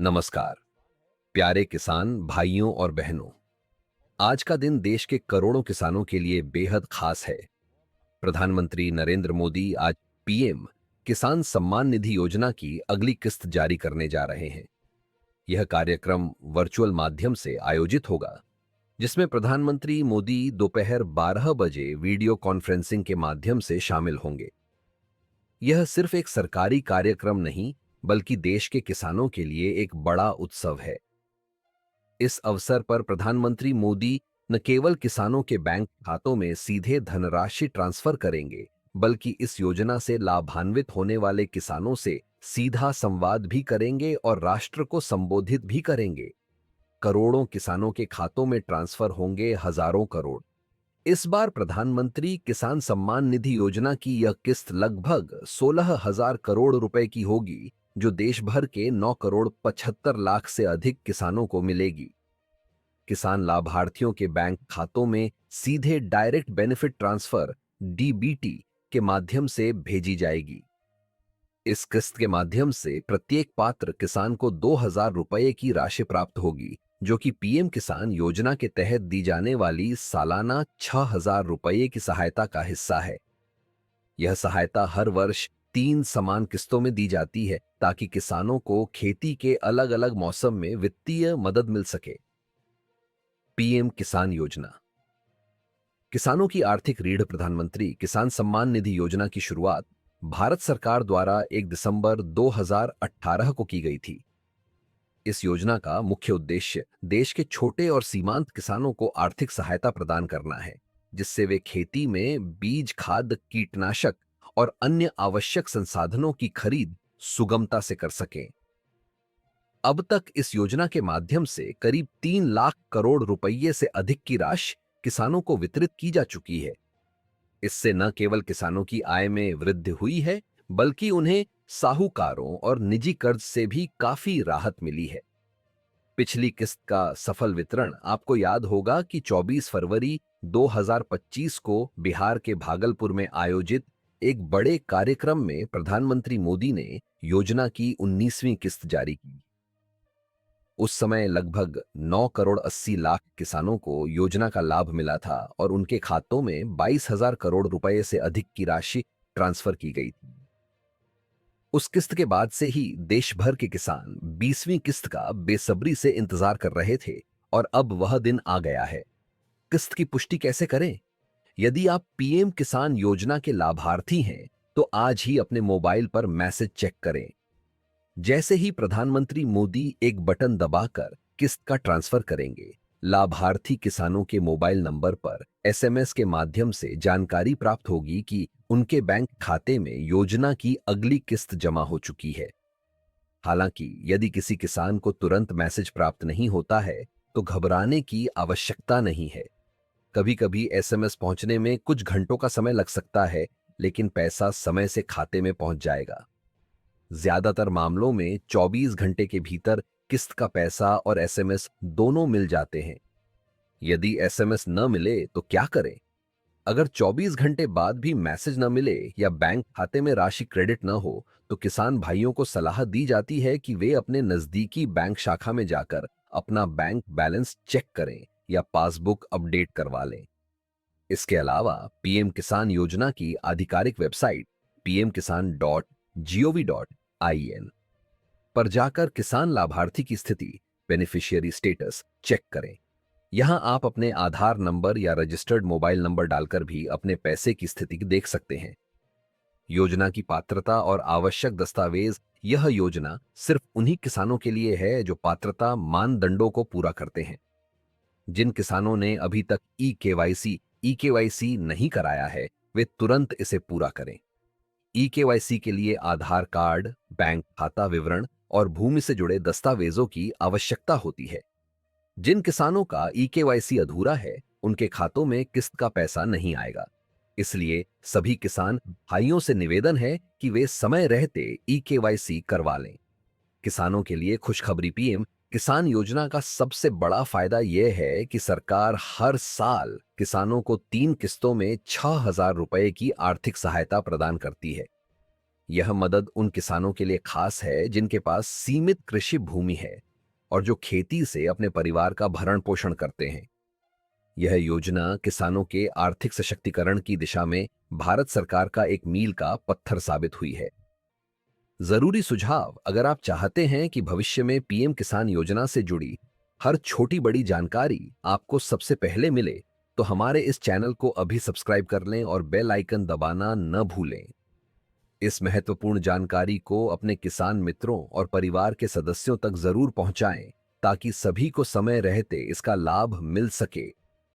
नमस्कार प्यारे किसान भाइयों और बहनों। आज का दिन देश के करोड़ों किसानों के लिए बेहद खास है। प्रधानमंत्री नरेंद्र मोदी आज पीएम किसान सम्मान निधि योजना की अगली किस्त जारी करने जा रहे हैं। यह कार्यक्रम वर्चुअल माध्यम से आयोजित होगा, जिसमें प्रधानमंत्री मोदी दोपहर 12 बजे वीडियो कॉन्फ्रेंसिंग के माध्यम से शामिल होंगे। यह सिर्फ एक सरकारी कार्यक्रम नहीं, बल्कि देश के किसानों के लिए एक बड़ा उत्सव है। इस अवसर पर प्रधानमंत्री मोदी न केवल किसानों के बैंक खातों में सीधे धनराशि ट्रांसफर करेंगे, बल्कि इस योजना से लाभान्वित होने वाले किसानों से सीधा संवाद भी करेंगे और राष्ट्र को संबोधित भी करेंगे। करोड़ों किसानों के खातों में ट्रांसफर होंगे हजारों करोड़। इस बार प्रधानमंत्री किसान सम्मान निधि योजना की यह किस्त लगभग 16,000 करोड़ रुपए की होगी, जो देश भर के 9 करोड़ 75 लाख से अधिक किसानों को मिलेगी। किसान लाभार्थियों के बैंक खातों में सीधे डायरेक्ट बेनिफिट ट्रांसफर डीबीटी के माध्यम से भेजी जाएगी। इस किस्त के माध्यम से प्रत्येक पात्र किसान को 2,000 रुपए की राशि प्राप्त होगी, जो कि पीएम किसान योजना के तहत दी जाने वाली सालाना 6,000 रुपए की सहायता का हिस्सा है। यह सहायता हर वर्ष 3 समान किस्तों में दी जाती है, ताकि किसानों को खेती के अलग अलग मौसम में वित्तीय मदद मिल सके। पीएम किसान योजना किसानों की आर्थिक रीढ़। प्रधानमंत्री किसान सम्मान निधि योजना की शुरुआत भारत सरकार द्वारा 1 दिसंबर 2018 को की गई थी। इस योजना का मुख्य उद्देश्य देश के छोटे और सीमांत किसानों को आर्थिक सहायता प्रदान करना है, जिससे वे खेती में बीज, खाद, कीटनाशक और अन्य आवश्यक संसाधनों की खरीद सुगमता से कर सकें। अब तक इस योजना के माध्यम से करीब 3 लाख करोड़ रुपए से अधिक की राशि किसानों को वितरित की जा चुकी है। इससे न केवल किसानों की आय में वृद्धि हुई है, बल्कि उन्हें साहूकारों और निजी कर्ज से भी काफी राहत मिली है। पिछली किस्त का सफल वितरण आपको याद होगा कि 24 फरवरी 2025 को बिहार के भागलपुर में आयोजित एक बड़े कार्यक्रम में प्रधानमंत्री मोदी ने योजना की 19वीं किस्त जारी की। उस समय लगभग 9 करोड़ 80 लाख किसानों को योजना का लाभ मिला था और उनके खातों में 22,000 करोड़ रुपए से अधिक की राशि ट्रांसफर की गई थी। उस किस्त के बाद से ही देश भर के किसान 20वीं किस्त का बेसब्री से इंतजार कर रहे थे, और अब वह दिन आ गया है। किस्त की पुष्टि कैसे करें? यदि आप पीएम किसान योजना के लाभार्थी हैं, तो आज ही अपने मोबाइल पर मैसेज चेक करें। जैसे ही प्रधानमंत्री मोदी एक बटन दबाकर किस्त का ट्रांसफर करेंगे, लाभार्थी किसानों के मोबाइल नंबर पर एसएमएस के माध्यम से जानकारी प्राप्त होगी कि उनके बैंक खाते में योजना की अगली किस्त जमा हो चुकी है। हालांकि यदि किसी किसान को तुरंत मैसेज प्राप्त नहीं होता है, तो घबराने की आवश्यकता नहीं है। कभी कभी एसएमएस पहुंचने में कुछ घंटों का समय लग सकता है, लेकिन पैसा समय से खाते में पहुंच जाएगा। ज्यादातर मामलों में 24 घंटे के भीतर किस्त का पैसा और एसएमएस दोनों मिल जाते हैं। यदि एसएमएस न मिले तो क्या करें? अगर 24 घंटे बाद भी मैसेज न मिले या बैंक खाते में राशि क्रेडिट न हो, तो किसान भाइयों को सलाह दी जाती है कि वे अपने नजदीकी बैंक शाखा में जाकर अपना बैंक बैलेंस चेक करें या पासबुक अपडेट करवा लें। इसके अलावा पीएम किसान योजना की आधिकारिक वेबसाइट pmkisan.gov.in पर जाकर किसान लाभार्थी की स्थिति, बेनिफिशियरी स्टेटस चेक करें। यहां आप अपने आधार नंबर या रजिस्टर्ड मोबाइल नंबर डालकर भी अपने पैसे की स्थिति देख सकते हैं। योजना की पात्रता और आवश्यक दस्तावेज। यह योजना सिर्फ उन्हीं किसानों के लिए है जो पात्रता मानदंडों को पूरा करते हैं। जिन किसानों ने अभी तक ई केवाईसी नहीं कराया है, वे तुरंत इसे पूरा करें। ई केवाईसी के लिए आधार कार्ड, बैंक खाता विवरण और भूमि से जुड़े दस्तावेजों की आवश्यकता होती है। जिन किसानों का ई केवाईसी अधूरा है, उनके खातों में किस्त का पैसा नहीं आएगा। इसलिए सभी किसान भाइयों से निवेदन है कि वे समय रहते ई केवाईसी करवा लें। किसानों के लिए खुशखबरी। पीएम किसान योजना का सबसे बड़ा फायदा यह है कि सरकार हर साल किसानों को 3 किस्तों में 6,000 रुपए की आर्थिक सहायता प्रदान करती है। यह मदद उन किसानों के लिए खास है जिनके पास सीमित कृषि भूमि है और जो खेती से अपने परिवार का भरण पोषण करते हैं। यह योजना किसानों के आर्थिक सशक्तिकरण की दिशा में भारत सरकार का एक मील का पत्थर साबित हुई है। जरूरी सुझाव: अगर आप चाहते हैं कि भविष्य में पीएम किसान योजना से जुड़ी हर छोटी बड़ी जानकारी आपको सबसे पहले मिले, तो हमारे इस चैनल को अभी सब्सक्राइब कर लें और बेल आइकन दबाना न भूलें। इस महत्वपूर्ण जानकारी को अपने किसान मित्रों और परिवार के सदस्यों तक जरूर पहुंचाएं, ताकि सभी को समय रहते इसका लाभ मिल सके।